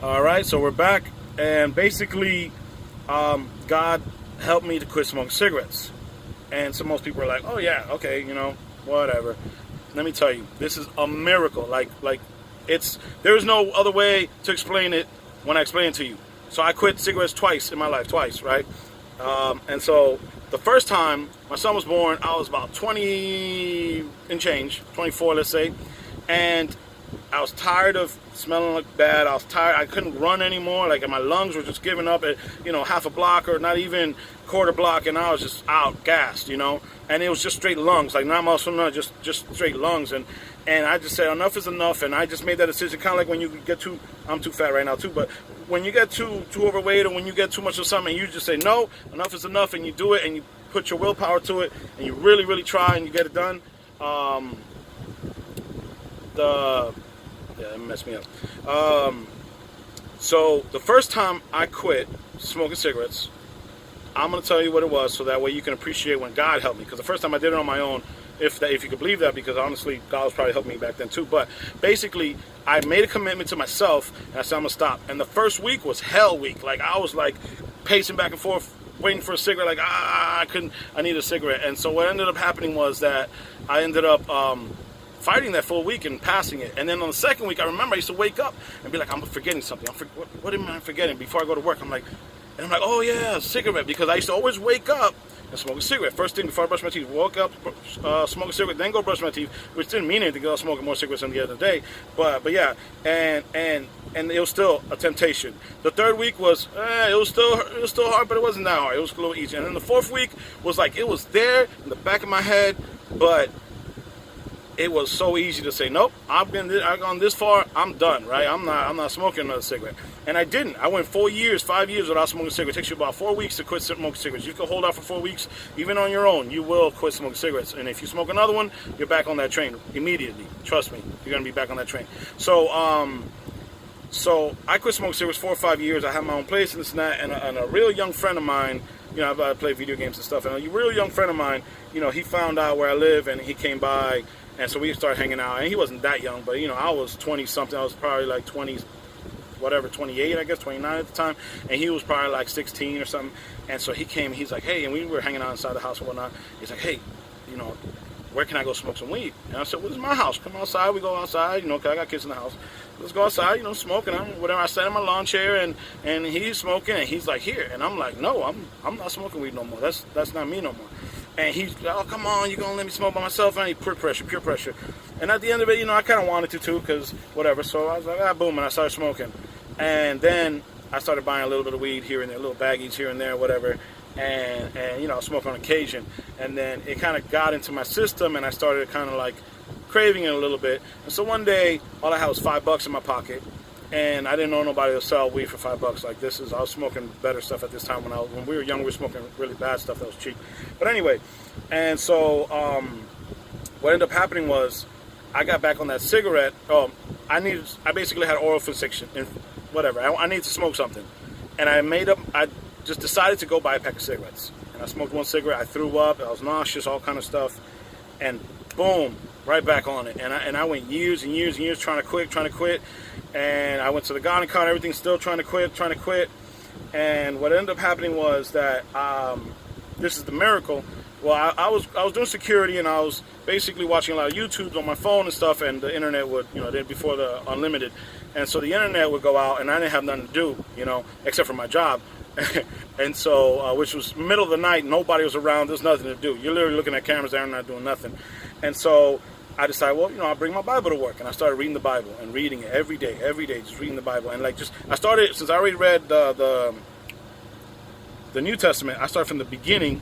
All right, so we're back, and basically, God helped me to quit smoking cigarettes. And so most people are like, "Oh yeah, okay, whatever." Let me tell you, this is a miracle. Like, there is no other way to explain it when I explain it to you. So I quit cigarettes twice in my life, twice, right? And so the first time my son was born, I was about 20 and change, 24, let's say, and I was tired of smelling like bad. I was tired. I couldn't run anymore. Like, my lungs were just giving up at, half a block or not even quarter block, and I was just out, gassed, And it was just straight lungs, like not muscle, not just straight lungs. And I just said enough is enough, and I just made that decision. Kind of like when you get too, I'm too fat right now too, but when you get too overweight, or when you get too much of something, you just say no, enough is enough, and you do it, and you put your willpower to it, and you really, really try, and you get it done. It messed me up. So the first time I quit smoking cigarettes, I'm going to tell you what it was, so that way you can appreciate when God helped me. Because the first time I did it on my own, if you could believe that, because honestly, God was probably helping me back then too. But basically, I made a commitment to myself, and I said I'm going to stop. And the first week was hell week. Like, I was like pacing back and forth, waiting for a cigarette. Like, I need a cigarette. And so what ended up happening was that I ended up fighting that full week and passing it. And then on the second week, I remember I used to wake up and be like, I'm forgetting something. What am I forgetting? Before I go to work, I'm like, oh yeah, cigarette. Because I used to always wake up and smoke a cigarette. First thing before I brush my teeth, woke up, smoke a cigarette, then go brush my teeth, which didn't mean anything because I was smoking more cigarettes than the other day. But yeah, and it was still a temptation. The third week was, it was still hard, but it wasn't that hard. It was a little easier. And then the fourth week was like, it was there in the back of my head, but it was so easy to say, nope, I've gone this far, I'm done, right? I'm not smoking another cigarette. And I didn't. I went 5 years without smoking a cigarette. It takes you about 4 weeks to quit smoking cigarettes. You can hold out for 4 weeks, even on your own, you will quit smoking cigarettes. And if you smoke another one, you're back on that train immediately. Trust me, you're gonna be back on that train. So I quit smoking cigarettes 4 or 5 years. I had my own place and this and that, and a real young friend of mine, I play video games and stuff, and a real young friend of mine, he found out where I live, and he came by. And so we started hanging out, and he wasn't that young, but I was 20-something. I was probably like 20, whatever, 28, I guess, 29 at the time, and he was probably like 16 or something. And so he came, he's like, hey, and we were hanging out inside the house and whatnot. He's like, hey, where can I go smoke some weed? And I said, well, this is my house. Come outside. We go outside, because I got kids in the house. Let's go outside, smoking. Whatever. I sat in my lawn chair, and he's smoking, and he's like, here. And I'm like, no, I'm not smoking weed no more. That's not me no more. And he's like, oh, come on, you're going to let me smoke by myself? I need pure pressure. And at the end of it, I kind of wanted to too, because whatever. So I was like, boom, and I started smoking. And then I started buying a little bit of weed here and there, little baggies here and there, whatever. And smoke on occasion. And then it kind of got into my system, and I started kind of like craving it a little bit. And so one day, all I had was $5 in my pocket. And I didn't know nobody to sell weed for $5 like this. I was smoking better stuff at this time. When we were young, we were smoking really bad stuff that was cheap. But anyway, and so what ended up happening was I got back on that cigarette. I basically had oral fixation and whatever. I needed to smoke something, and I just decided to go buy a pack of cigarettes. And I smoked one cigarette. I threw up. I was nauseous, all kind of stuff, and boom, right back on it. And I went years and years and years trying to quit. And I went to the gynecology, everything still trying to quit. And what ended up happening was that this is the miracle. Well, I was doing security, and I was basically watching a lot of YouTubes on my phone and stuff, and the internet would, before the unlimited, and so the internet would go out, and I didn't have nothing to do, except for my job. And so, which was middle of the night, nobody was around, there's nothing to do. You're literally looking at cameras there and not doing nothing. And so I decided, well, I'll bring my Bible to work. And I started reading the Bible and reading it every day, just reading the Bible. And I started, since I already read the New Testament, I started from the beginning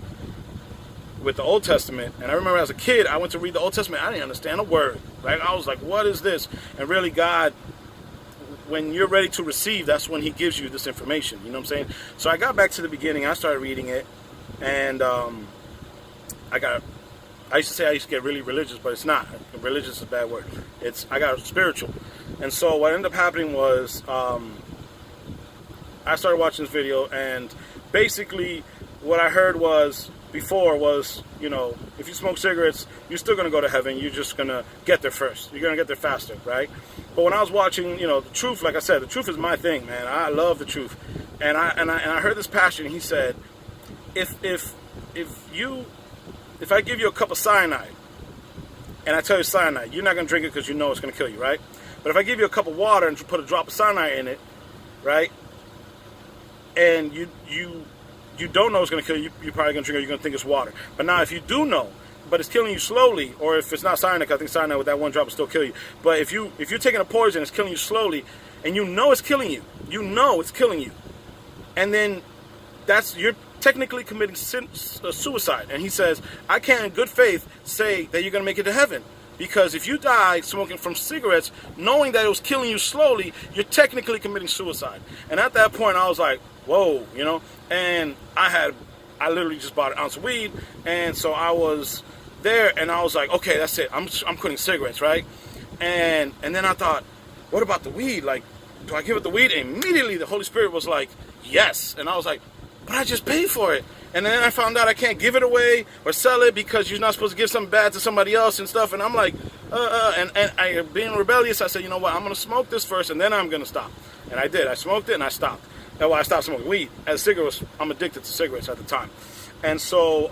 with the Old Testament. And I remember as a kid, I went to read the Old Testament. I didn't understand a word. Like, I was like, what is this? And really, God, when you're ready to receive, that's when he gives you this information. You know what I'm saying? So I got back to the beginning. I started reading it. And I used to say I used to get really religious, but it's not. Religious is a bad word. I got spiritual. And so what ended up happening was I started watching this video, and basically what I heard before was, if you smoke cigarettes, you're still going to go to heaven. You're just going to get there first. You're going to get there faster, right? But when I was watching, the truth, like I said, the truth is my thing, man. I love the truth. And I heard this pastor, and he said, if I give you a cup of cyanide, and I tell you cyanide, you're not going to drink it because you know it's going to kill you, right? But if I give you a cup of water and put a drop of cyanide in it, right, and you don't know it's going to kill you, you're probably going to drink it, you're going to think it's water. But now if you do know, but it's killing you slowly, or if it's not cyanide, I think cyanide with that one drop will still kill you. But if you're taking a poison, it's killing you slowly, and you know it's killing you, and then you're technically committing suicide. And he says, I can't in good faith say that you're going to make it to heaven. Because if you die smoking from cigarettes, knowing that it was killing you slowly, you're technically committing suicide. And at that point, I was like, whoa, And I literally just bought an ounce of weed. And so I was there, and I was like, okay, that's it. I'm quitting cigarettes, right? And then I thought, what about the weed? Like, do I give it the weed? And immediately the Holy Spirit was like, yes. And I was like, but I just paid for it. And then I found out I can't give it away or sell it because you're not supposed to give something bad to somebody else and stuff. And I'm like, and I, being rebellious, I said, you know what, I'm going to smoke this first and then I'm going to stop. And I did. I smoked it and I stopped. And I stopped smoking weed. As cigarettes, I'm addicted to cigarettes at the time. And so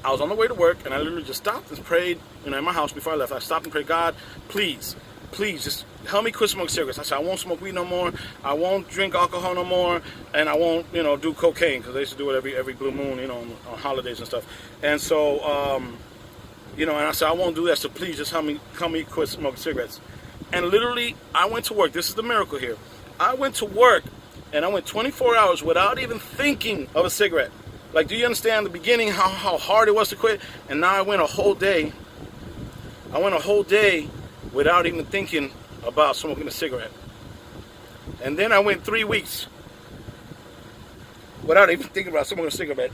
I was on the way to work, and I literally just stopped and prayed, in my house before I left. I stopped and prayed, God, please, just help me quit smoking cigarettes. I said, I won't smoke weed no more. I won't drink alcohol no more. And I won't, do cocaine, because they used to do it every blue moon, on holidays and stuff. And so, and I said, I won't do that, so please just help me quit smoking cigarettes. And literally, I went to work. This is the miracle here. I went to work, and I went 24 hours without even thinking of a cigarette. Like, do you understand the beginning, how hard it was to quit? And now I went a whole day. Without even thinking about smoking a cigarette. And then I went 3 weeks without even thinking about smoking a cigarette.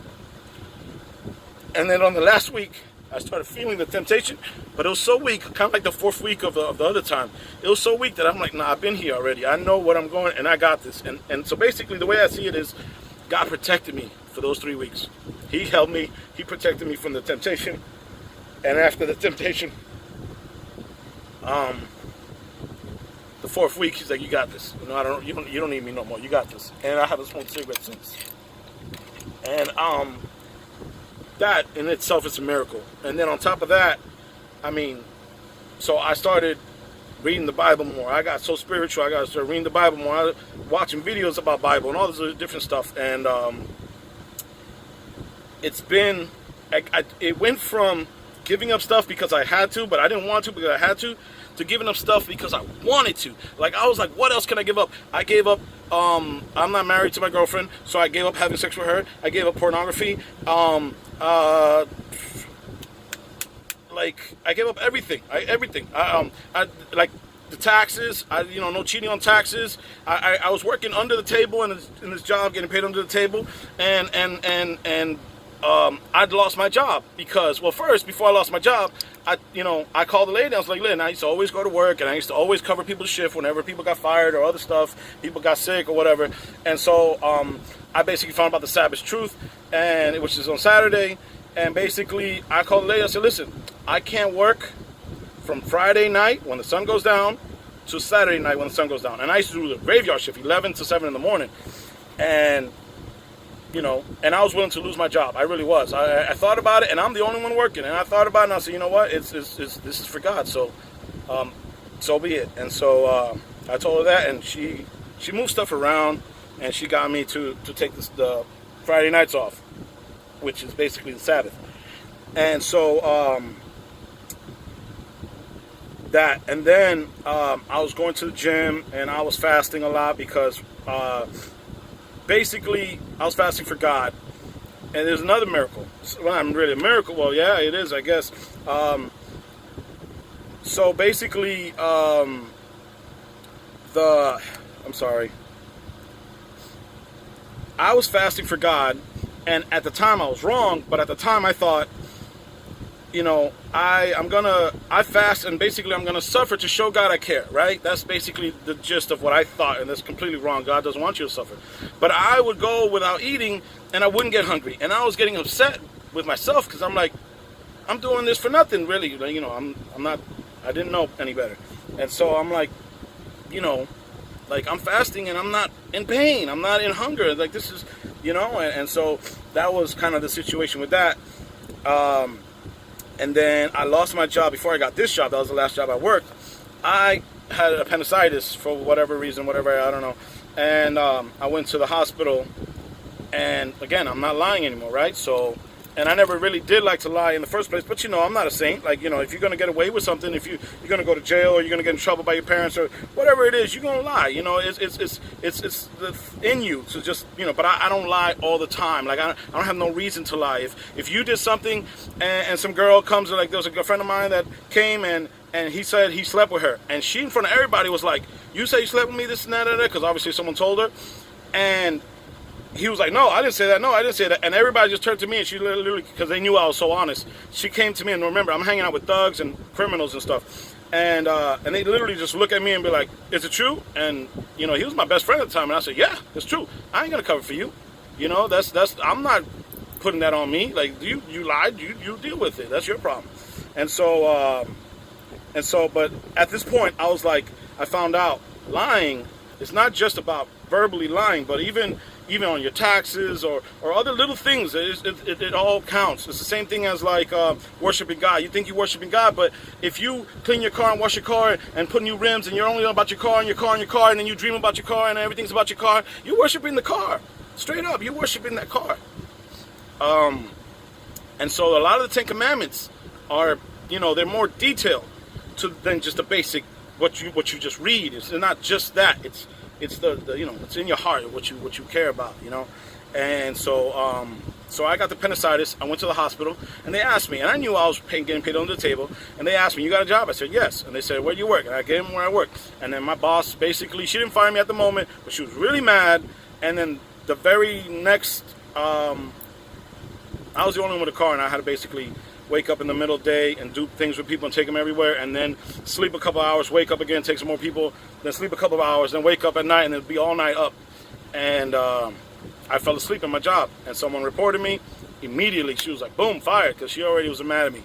And then on the last week, I started feeling the temptation, but it was so weak, kind of like the fourth week of the other time. It was so weak that I'm like, nah, I've been here already. I know what I'm going, and I got this. And so basically the way I see it is, God protected me for those 3 weeks. He held me. He protected me from the temptation. And after the temptation, the fourth week, he's like, you got this. You don't need me no more. You got this. And I haven't smoked cigarettes since. And that in itself is a miracle. And then on top of that, so I started reading the Bible more. I got so spiritual. I got to start reading the Bible more. I was watching videos about Bible and all this other different stuff. And it went from giving up stuff because I had to, but I didn't want to because I had to giving up stuff because I wanted to. Like, I was like, what else can I give up? I gave up, I'm not married to my girlfriend, so I gave up having sex with her. I gave up pornography. I gave up everything. Everything. Like the taxes. No cheating on taxes. I was working under the table in this job, getting paid under the table, and I'd lost my job because, well, first, before I lost my job, I called the lady. I was like, Lynn, I used to always go to work, and I used to always cover people's shift whenever people got fired or other stuff, people got sick or whatever. And so I basically found about the Sabbath truth, which is on Saturday. And basically, I called the lady. I said, listen, I can't work from Friday night when the sun goes down to Saturday night when the sun goes down. And I used to do the graveyard shift, 11 to 7 in the morning. And and I was willing to lose my job. I really was. I thought about it, and I'm the only one working. And I thought about it, and I said, you know what? This is for God. So, so be it. And so I told her that, and she moved stuff around, and she got me to take the Friday nights off, which is basically the Sabbath. And so that, and then I was going to the gym, and I was fasting a lot because. Basically, I was fasting for God. And there's another miracle. Well, not really a miracle. Well, yeah, it is, I guess. So basically, I'm sorry. I was fasting for God. And at the time, I was wrong. But at the time, I thought, I fast and basically I'm going to suffer to show God I care, right? That's basically the gist of what I thought, and that's completely wrong. God doesn't want you to suffer. But I would go without eating and I wouldn't get hungry. And I was getting upset with myself because I'm like, I'm doing this for nothing, really. I didn't know any better. And so I'm like, you know, like I'm fasting and I'm not in pain. I'm not in hunger. Like this is, you know, and so that was kind of the situation with that. And then I lost my job before I got this job. That was the last job I worked. I had appendicitis for whatever reason, I don't know. And I went to the hospital. And again, I'm not lying anymore, right? So, and I never really did like to lie in the first place. But, you know, I'm not a saint. Like, you know, if you're going to get away with something, if you're going to go to jail or you're going to get in trouble by your parents or whatever it is, you're going to lie. You know, it's in you to just, you know, but I don't lie all the time. Like, I don't have no reason to lie. If you did something and some girl comes, like there was a friend of mine that came and he said he slept with her. And she in front of everybody was like, you say you slept with me, this and that, because obviously someone told her. And he was like, no, I didn't say that. No, I didn't say that. And everybody just turned to me, and she literally, because they knew I was so honest, she came to me, and remember, I'm hanging out with thugs and criminals and stuff. And they literally just look at me and be like, is it true? And, you know, he was my best friend at the time. And I said, yeah, it's true. I ain't going to cover for you. You know, I'm not putting that on me. Like, you lied, you deal with it. That's your problem. And so, but at this point, I was like, I found out lying is not just about verbally lying, but even on your taxes or other little things, it all counts. It's the same thing as like worshiping God. You think you're worshiping God, but if you clean your car and wash your car and put new rims and you're only about your car and your car and your car, and then you dream about your car and everything's about your car, you're worshiping the car. Straight up, you're worshiping that car. And so a lot of the Ten Commandments are, you know, they're more detailed than just the basic what you just read. It's not just that. It's the you know, it's in your heart what you care about, you know. And so so I got the appendicitis. I went to the hospital and they asked me, and I knew I was getting paid under the table, and they asked me, you got a job? I said yes. And they said, where do you work? And I gave them where I work. And then my boss basically, she didn't fire me at the moment, but she was really mad. And then the very next I was the only one with a car, and I had to basically wake up in the middle of the day and do things with people and take them everywhere, and then sleep a couple hours, wake up again, take some more people, then sleep a couple of hours, then wake up at night, and then be all night up. And I fell asleep in my job, and someone reported me. Immediately, she was like, boom, fired, because she already was mad at me.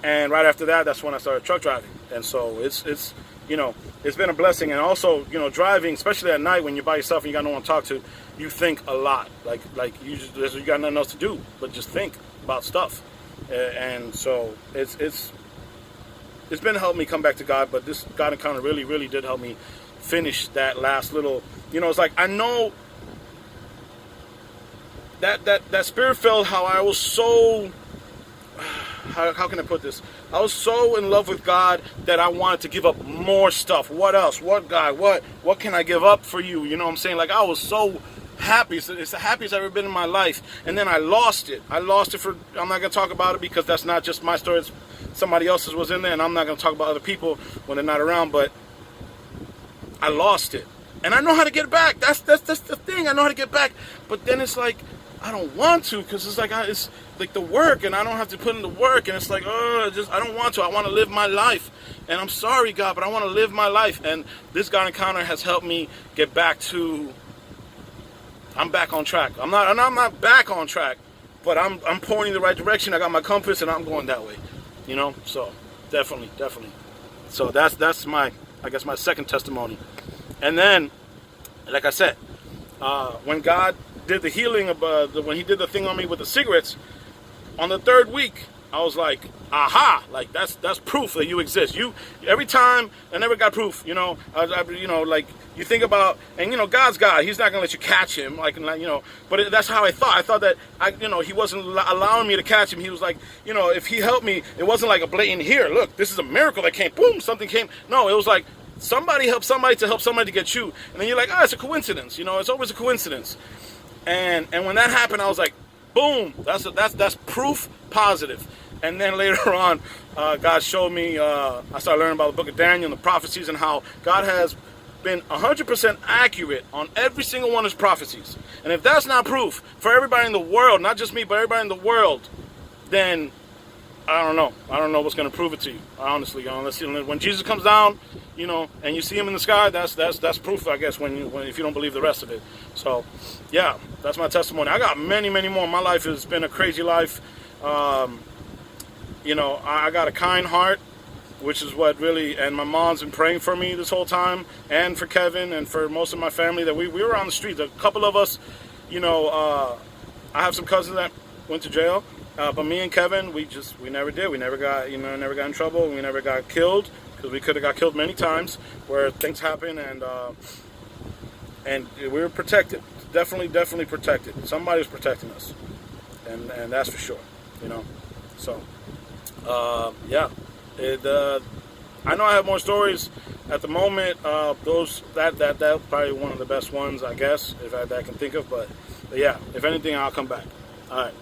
And right after that, that's when I started truck driving. And so it's you know, it's been a blessing. And also, you know, driving, especially at night when you're by yourself and you got no one to talk to, you think a lot. Like you got nothing else to do but just think about stuff. And so it's been helping me come back to God, but this God encounter really did help me finish that last little, you know, it's like I know that spirit filled how I was so, how can I put this? I was so in love with God that I wanted to give up more stuff. What else? What God? What can I give up for you? You know what I'm saying? Like I was so happy. It's the happiest I've ever been in my life. And then I lost it. I'm not going to talk about it because that's not just my story. It's somebody else's was in there, and I'm not going to talk about other people when they're not around, but I lost it. And I know how to get it back. That's the thing. I know how to get back. But then it's like, I don't want to, because it's like the work, and I don't have to put in the work, and it's like, I don't want to. I want to live my life. And I'm sorry, God, but I want to live my life. And this God encounter has helped me get back to, I'm back on track. I'm not back on track, but I'm pointing the right direction. I got my compass, and I'm going that way. You know, so definitely. So that's my, I guess, my second testimony. And then, like I said, when God did the healing when He did the thing on me with the cigarettes, on the third week, I was like, aha, like that's proof that you exist. Every time I never got proof, you know, you know, like you think about, and you know, God's God, He's not gonna let you catch Him, like, you know. But that's how I thought. I thought that you know, He wasn't allowing me to catch Him. He was like, you know, if He helped me, it wasn't like a blatant, here, look, this is a miracle that came, boom, something came. No, it was like somebody helped somebody to help somebody to get you, and then you're like, it's a coincidence, you know, it's always a coincidence. And when that happened, I was like, boom, that's proof positive. And then later on, God showed me, I started learning about the book of Daniel and the prophecies and how God has been 100% accurate on every single one of His prophecies. And if that's not proof for everybody in the world, not just me, but everybody in the world, then I don't know. I don't know what's going to prove it to you, honestly. Unless, when Jesus comes down, you know, and you see Him in the sky, that's proof, I guess, if you don't believe the rest of it. So, yeah, that's my testimony. I got many more. My life has been a crazy life. You know, I got a kind heart. which is what really, and my mom's been praying for me this whole time, and for Kevin, and for most of my family, that we were on the streets. A couple of us, I have some cousins that went to jail, but me and Kevin, we never did. We never got, never got in trouble. We never got killed, because we could have got killed many times where things happen, and we were protected. Definitely protected. Somebody was protecting us, and that's for sure. So yeah. I know I have more stories at the moment. That's probably one of the best ones, I guess, if that I can think of. But yeah, if anything, I'll come back. All right.